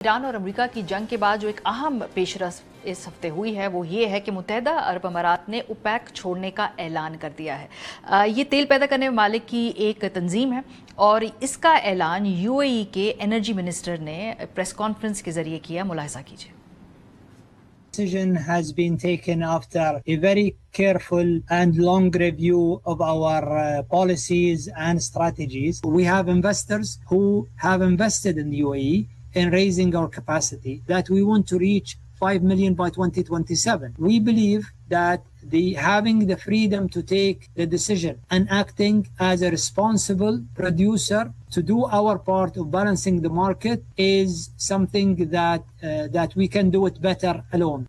ایران اور امریکہ کی جنگ کے بعد جو ایک اہم پیشرفت اس ہفتے ہوئی ہے وہ یہ ہے کہ متحدہ عرب امارات نے اوپیک چھوڑنے کا اعلان کر دیا ہے۔ یہ تیل پیدا کرنے ممالک کی ایک تنظیم ہے اور اس کا اعلان یو اے ای کے انرجی منسٹر نے پریس کانفرنس کے ذریعے کیا۔ ملاحظہ کیجیے۔ Decision has been taken after a very careful and long review of our policies and strategies. We have investors who have invested in the UAE in raising our capacity that we want to reach 5 million by 2027. We believe that having the freedom to take the decision and acting as a responsible producer to do our part of balancing the market is something that we can do it better alone.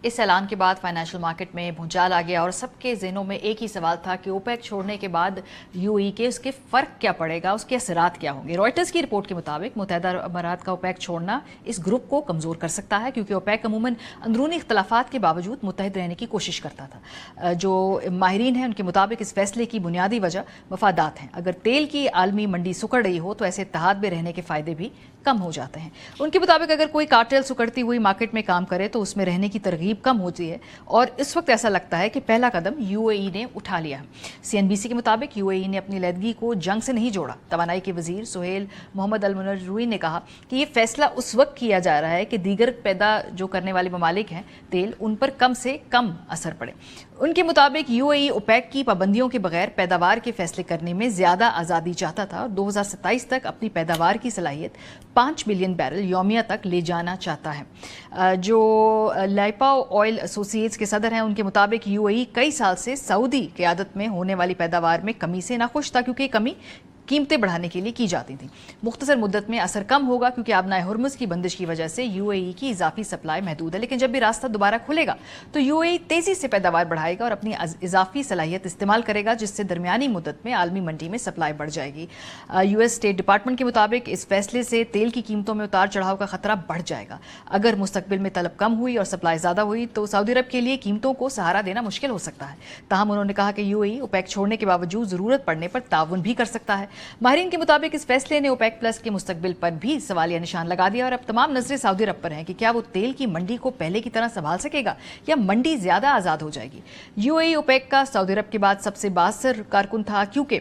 اس اعلان کے بعد financial market میں بھونچال آ گیا اور سب کے ذہنوں میں ایک ہی سوال تھا کہ اوپیک چھوڑنے کے بعد یو اے ای کے اس کے فرق کیا پڑے گا، اس کے اثرات کیا ہوں گے۔ رائٹرز کی رپورٹ کے مطابق متحدہ عرب امارات کا اوپیک چھوڑنا اس گروپ کو کمزور کر سکتا ہے، کیونکہ اوپیک عموماً اندرونی اختلافات کے باوجود متحد رہنے کی کوشش کرتا تھا۔ جو ماہرین ہیں ان کے مطابق اس فیصلے کی بنیادی وجہ مفادات ہیں۔ اگر تیل کی عالمی منڈی سکڑ رہی ہو تو ایسے اتحاد میں رہنے کے فائدے بھی کم ہو جاتے ہیں۔ ان کے مطابق اگر کوئی کارٹل سکڑتی ہوئی مارکیٹ میں کام کرے تو اس میں رہنے کی ترغیب کم ہوتی ہے، اور اس وقت ایسا لگتا ہے کہ پہلا قدم یو اے ای نے اٹھا لیا ہے۔ سی این بی سی کے مطابق یو اے ای نے اپنی علیحدگی کو جنگ سے نہیں جوڑا۔ توانائی کے وزیر سہیل محمد المنروی نے کہا کہ یہ فیصلہ اس وقت کیا جا رہا ہے کہ دیگر پیدا جو کرنے والے ممالک ہیں تیل، ان پر کم سے کم اثر پڑے۔ ان کے مطابق یو اے ای اوپیک کی پابندیوں کے بغیر پیداوار کے فیصلے کرنے میں زیادہ آزادی چاہتا تھا اور 2027 تک اپنی پیداوار کی صلاحیت 5 ملین بیرل یومیہ تک لے جانا چاہتا ہے۔ جو لائپا آئل ایسوسی ایٹس کے صدر ہیں ان کے مطابق یو اے ای کئی سال سے سعودی قیادت میں ہونے والی پیداوار میں کمی سے ناخوش تھا، کیونکہ یہ کمی قیمتیں بڑھانے کے لیے کی جاتی تھیں۔ مختصر مدت میں اثر کم ہوگا کیونکہ آبنائے ہرمز کی بندش کی وجہ سے یو اے ای کی اضافی سپلائی محدود ہے، لیکن جب بھی راستہ دوبارہ کھلے گا تو یو اے ای تیزی سے پیداوار بڑھائے گا اور اپنی اضافی صلاحیت استعمال کرے گا، جس سے درمیانی مدت میں عالمی منڈی میں سپلائی بڑھ جائے گی۔ یو ایس اسٹیٹ ڈپارٹمنٹ کے مطابق اس فیصلے سے تیل کی قیمتوں میں اتار چڑھاؤ کا خطرہ بڑھ جائے گا۔ اگر مستقبل میں طلب کم ہوئی اور سپلائی زیادہ ہوئی تو سعودی عرب کے لیے قیمتوں کو سہارا دینا مشکل ہو سکتا ہے۔ تاہم انہوں نے کہا کہ یو اے ای اوپیک چھوڑنے کے باوجود ضرورت پڑنے پر تعاون بھی کر سکتا ہے۔ ماہرین کے مطابق اس فیصلے نے اوپیک پلس کے مستقبل پر بھی سوالیہ نشان لگا دیا اور اب تمام نظریں سعودی عرب پر ہیں کہ کیا وہ تیل کی منڈی کو پہلے کی طرح سنبھال سکے گا یا منڈی زیادہ آزاد ہو جائے گی۔ یو اے ای اوپیک کا سعودی عرب کے بعد سب سے بااثر کارکن تھا، کیونکہ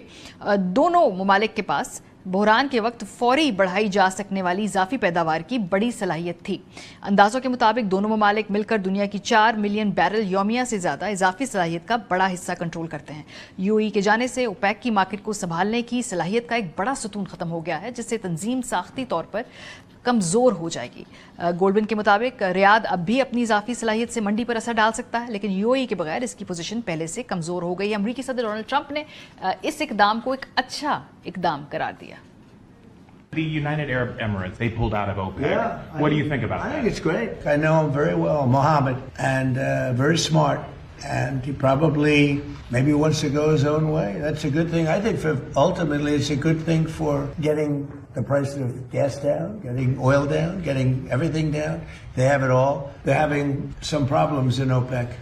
دونوں ممالک کے پاس بحران کے وقت فوری بڑھائی جا سکنے والی اضافی پیداوار کی بڑی صلاحیت تھی۔ اندازوں کے مطابق دونوں ممالک مل کر دنیا کی 4 ملین بیرل یومیہ سے زیادہ اضافی صلاحیت کا بڑا حصہ کنٹرول کرتے ہیں۔ یو اے ای کے جانے سے اوپیک کی مارکیٹ کو سنبھالنے کی صلاحیت کا ایک بڑا ستون ختم ہو گیا ہے، جس سے تنظیم ساختی طور پر کمزور ہو جائے گی۔ گولڈمن کے مطابق ریاض اب بھی اپنی اضافی صلاحیت سے منڈی پر اثر ڈال سکتا ہے، لیکن یو اے ای کے بغیر اس کی پوزیشن پہلے سے کمزور ہو گئی۔ امریکی صدر ڈونلڈ ٹرمپ نے اس اقدام کو ایک اچھا اقدام قرار دیا۔ The United Arab Emirates, they pulled out of OPEC. Yeah, What do you think about that? I think it's great. I know him very well, Mohammed, and very smart. And he probably maybe wants to go his own way. That's a good thing. I think ultimately it's a good thing for getting the price of gas down, getting oil down, getting everything down. They have it all. They're having some problems in OPEC.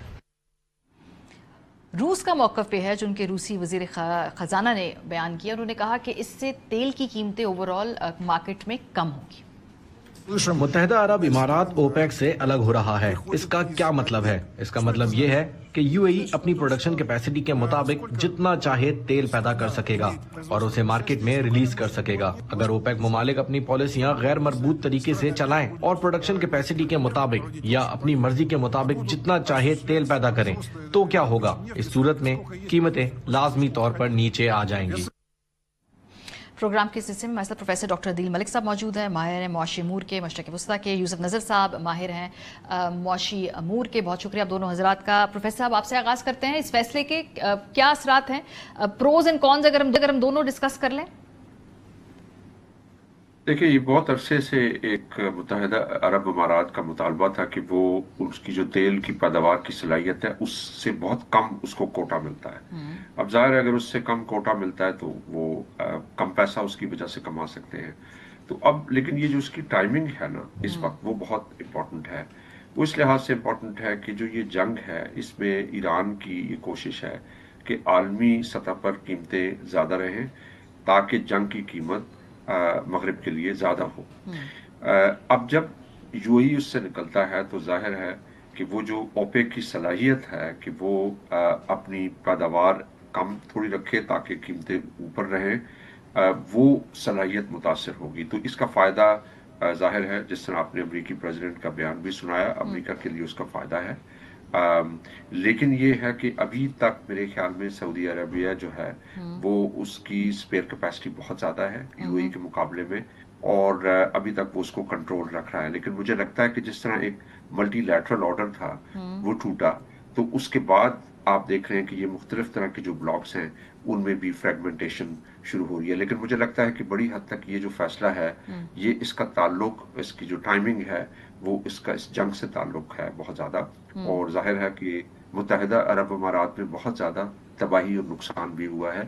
روس کا موقف پہ ہے جو ان کے روسی وزیر خزانہ نے بیان کیا۔ انہوں نے کہا کہ اس سے تیل کی قیمتیں اوور آل مارکیٹ میں کم ہوں گی۔ متحدہ عرب امارات اوپیک سے الگ ہو رہا ہے، اس کا کیا مطلب ہے؟ اس کا مطلب یہ ہے کہ یو اے ای اپنی پروڈکشن کیپیسٹی کے مطابق جتنا چاہے تیل پیدا کر سکے گا اور اسے مارکیٹ میں ریلیز کر سکے گا۔ اگر اوپیک ممالک اپنی پالیسیاں غیر مربوط طریقے سے چلائیں اور پروڈکشن کیپیسٹی کے مطابق یا اپنی مرضی کے مطابق جتنا چاہے تیل پیدا کریں تو کیا ہوگا؟ اس صورت میں قیمتیں لازمی طور پر نیچے آ جائیں گی۔ پروگرام کے سلسلے میں ہمارے ساتھ پروفیسر ڈاکٹر عدیل ملک صاحب موجود ہیں، ماہر ہیں معاشی امور کے، مشرق وسطیٰ کے۔ یوسف نظر صاحب ماہر ہیں معاشی امور کے۔ بہت شکریہ آپ دونوں حضرات کا۔ پروفیسر صاحب آپ سے آغاز کرتے ہیں، اس فیصلے کے کیا اثرات ہیں، پروز اینڈ کونز اگر ہم دونوں ڈسکس کر لیں؟ دیکھیں، یہ بہت عرصے سے ایک متحدہ عرب امارات کا مطالبہ تھا کہ وہ اس کی جو تیل کی پیداوار کی صلاحیت ہے اس سے بہت کم اس کو کوٹا ملتا ہے۔ اب ظاہر ہے اگر اس سے کم کوٹا ملتا ہے تو وہ کم پیسہ اس کی وجہ سے کما سکتے ہیں۔ تو اب لیکن یہ جو اس کی ٹائمنگ ہے نا اس وقت، وہ بہت امپورٹنٹ ہے۔ وہ اس لحاظ سے امپورٹنٹ ہے کہ جو یہ جنگ ہے اس میں ایران کی یہ کوشش ہے کہ عالمی سطح پر قیمتیں زیادہ رہیں تاکہ جنگ کی قیمت مغرب کے لیے زیادہ ہو۔ اب جب یو اے ای اس سے نکلتا ہے تو ظاہر ہے کہ وہ جو اوپیک کی صلاحیت ہے کہ وہ اپنی پیداوار کم تھوڑی رکھے تاکہ قیمتیں اوپر رہیں، وہ صلاحیت متاثر ہوگی. تو اس کا فائدہ ظاہر ہے، جس طرح آپ نے امریکی پریزیڈنٹ کا بیان بھی سنایا، امریکہ کے لیے اس کا فائدہ ہے. لیکن یہ ہے کہ ابھی تک میرے خیال میں سعودی عربیہ جو ہے وہ اس کی اسپیئر کیپیسٹی بہت زیادہ ہے یو اے ای کے مقابلے میں، اور ابھی تک وہ اس کو کنٹرول رکھ رہا ہے. لیکن مجھے لگتا ہے کہ جس طرح ایک ملٹی لیٹرل آرڈر تھا وہ ٹوٹا، تو اس کے بعد آپ دیکھ رہے ہیں کہ یہ مختلف طرح کے جو بلاکس ہیں ان میں بھی فریگمنٹیشن شروع ہو رہی ہے. لیکن مجھے لگتا ہے کہ بڑی حد تک یہ جو فیصلہ ہے، یہ اس کا تعلق، اس کی جو ٹائمنگ ہے وہ اس جنگ سے تعلق ہے بہت زیادہ. اور ظاہر ہے کہ متحدہ عرب امارات میں بہت زیادہ تباہی اور نقصان بھی ہوا ہے،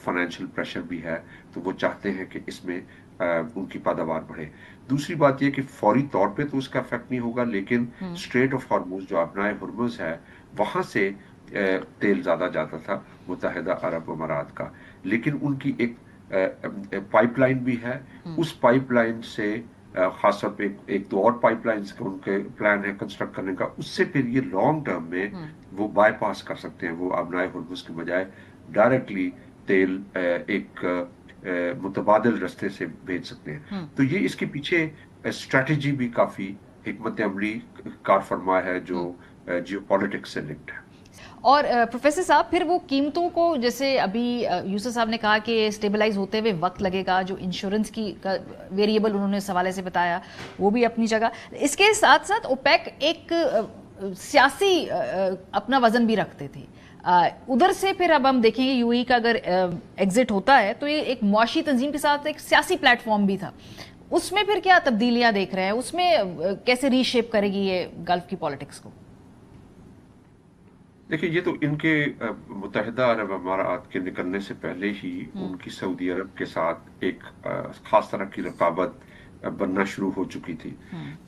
فائنینشیل پریشر بھی ہے، تو وہ چاہتے ہیں کہ اس میں ان کی پیداوار بڑھے. دوسری بات یہ کہ فوری طور پہ تو اس کا افیکٹ نہیں ہوگا، لیکن اسٹریٹ آف ہارموز جو ابنائے ہرمز ہے وہاں سے تیل زیادہ جاتا تھا متحدہ عرب امارات کا، لیکن ان کی ایک پائپ لائن بھی ہے. اس پائپ لائن سے خاص طور پہ ایک دو اور پائپ لائنز کا ان کے پلان ہے کنسٹرکٹ کرنے کا، اس سے پھر یہ لانگ ٹرم میں وہ بائی پاس کر سکتے ہیں، وہ ابنائے ہرمز کے بجائے ڈائریکٹلی تیل ایک متبادل رستے سے بھیج سکتے ہیں. تو یہ اس کے پیچھے اسٹریٹجی بھی کافی حکمت عملی کار فرما ہے جو جیو پالیٹکس سے لنکڈ ہے. اور پروفیسر صاحب پھر وہ قیمتوں کو، جیسے ابھی یوسف صاحب نے کہا کہ اسٹیبلائز ہوتے ہوئے وقت لگے گا، جو انشورنس کی ویریبل انہوں نے اس حوالے سے بتایا وہ بھی اپنی جگہ. اس کے ساتھ ساتھ اوپیک ایک سیاسی اپنا وزن بھی رکھتے تھے. ادھر سے پھر اب ہم دیکھیں گے یو اے کا اگر ایگزٹ ہوتا ہے تو یہ ایک معاشی تنظیم کے ساتھ ایک سیاسی پلیٹ فارم بھی تھا. اس میں پھر کیا تبدیلیاں دیکھ رہے ہیں؟ اس میں کیسے ری شیپ کرے گی یہ گلف کی پالیٹکس کو؟ دیکھیں، یہ تو ان کے متحدہ عرب امارات کے نکلنے سے پہلے ہی ان کی سعودی عرب کے ساتھ ایک خاص طرح کی رقابت بننا شروع ہو چکی تھی.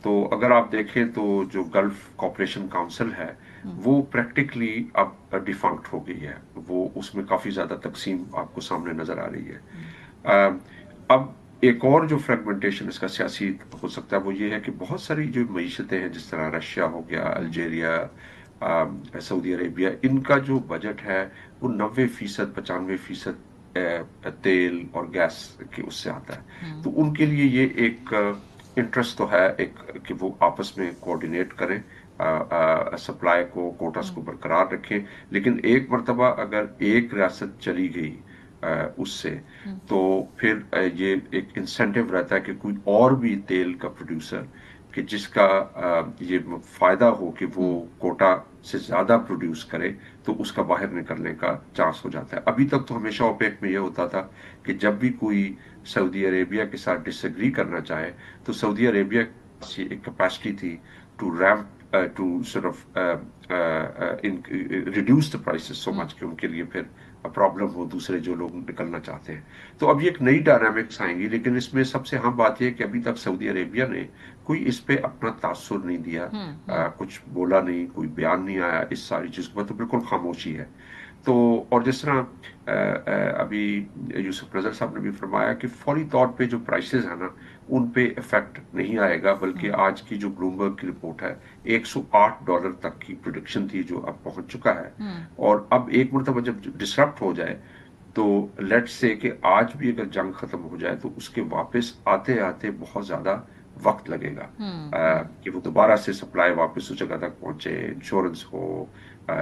تو اگر آپ دیکھیں تو جو گلف کوپریشن کاؤنسل ہے وہ پریکٹیکلی اب ڈیفنکٹ ہو گئی ہے، وہ اس میں کافی زیادہ تقسیم آپ کو سامنے نظر آ رہی ہے. اب ایک اور جو فریگمنٹیشن اس کا سیاسی ہو سکتا ہے وہ یہ ہے کہ بہت ساری جو معیشتیں ہیں، جس طرح رشیا ہو گیا، الجیریا، سعودی عربیہ، ان کا جو بجٹ ہے وہ 90% 95% تیل اور گیس کے اس سے آتا ہے. تو ان کے لیے یہ ایک انٹرسٹ تو ہے ایک کہ وہ آپس میں کوآرڈینیٹ کریں، سپلائی کو، کوٹاس کو برقرار رکھیں. لیکن ایک مرتبہ اگر ایک ریاست چلی گئی اس سے، تو پھر یہ ایک انسینٹیو رہتا ہے کہ کوئی اور بھی تیل کا پروڈیوسر کہ جس کا یہ فائدہ ہو کہ وہ کوٹا سے زیادہ پروڈیوس کرے، تو اس کا باہر نکلنے کا چانس ہو جاتا ہے. ابھی تک تو ہمیشہ اوپیک میں یہ ہوتا تھا کہ جب بھی کوئی سعودی عربیہ کے ساتھ ڈس ایگری کرنا چاہے تو سعودی عربیہ کی ایک کیپیسٹی تھی to ramp to sort of reduce the prices so much کہ ان کے لیے پھر پرابلم ہو دوسرے جو لوگ نکلنا چاہتے ہیں. تو اب یہ ایک نئی ڈائنامکس آئیں گی، لیکن اس میں سب سے اہم بات یہ کہ ابھی تک سعودی عربیہ نے کوئی اس پہ اپنا تاثر نہیں دیا، کچھ بولا نہیں، کوئی بیان نہیں آیا اس ساری چیز کو، تو بالکل خاموشی ہے. تو اور جس طرح ابھی یوسف نظر صاحب نے بھی فرمایا کہ فوری طور پہ جو پرائسز ہیں نا ان پہ افیکٹ نہیں آئے گا، بلکہ آج کی جو بلومبرگ کی رپورٹ ہے $108 تک کی پروڈکشن تھی جو اب پہنچ چکا ہے. اور اب ایک مرتبہ جب ڈسرپٹ ہو جائے تو لیٹس سے کہ آج بھی اگر جنگ ختم ہو جائے تو اس کے واپس آتے آتے بہت زیادہ وقت لگے گا کہ وہ دوبارہ سے سپلائی واپس اس جگہ تک پہنچے، انشورنس ہو،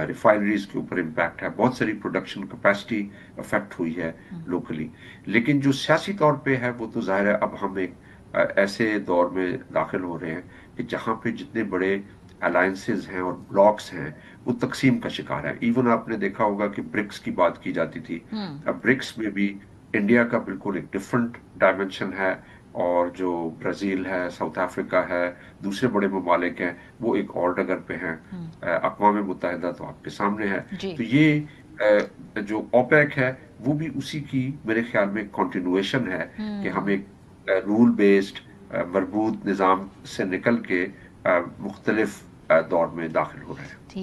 ریفائنریز کے اوپر امپیکٹ ہے، بہت ساری پروڈکشن کیپیسٹی افیکٹ ہوئی ہے لوکلی. لیکن جو سیاسی طور پہ ہے وہ تو ظاہر ہے اب ہم ایک ایسے دور میں داخل ہو رہے ہیں کہ جہاں پہ جتنے بڑے الائنسز ہیں اور بلاکس ہیں وہ تقسیم کا شکار ہے. ایون آپ نے دیکھا ہوگا کہ برکس کی بات کی جاتی تھی، اب برکس میں بھی انڈیا کا بالکل ایک ڈفرنٹ ڈائمنشن ہے، اور جو برازیل ہے، ساؤتھ افریقہ ہے، دوسرے بڑے ممالک ہیں وہ ایک اور ڈگر پہ ہیں. اقوام متحدہ تو آپ کے سامنے ہے. تو یہ جو اوپیک ہے وہ بھی اسی کی میرے خیال میں کنٹینویشن ہے کہ ہم ایک رول بیسڈ مربوط نظام سے نکل کے مختلف دور میں داخل ہو رہے ہیں.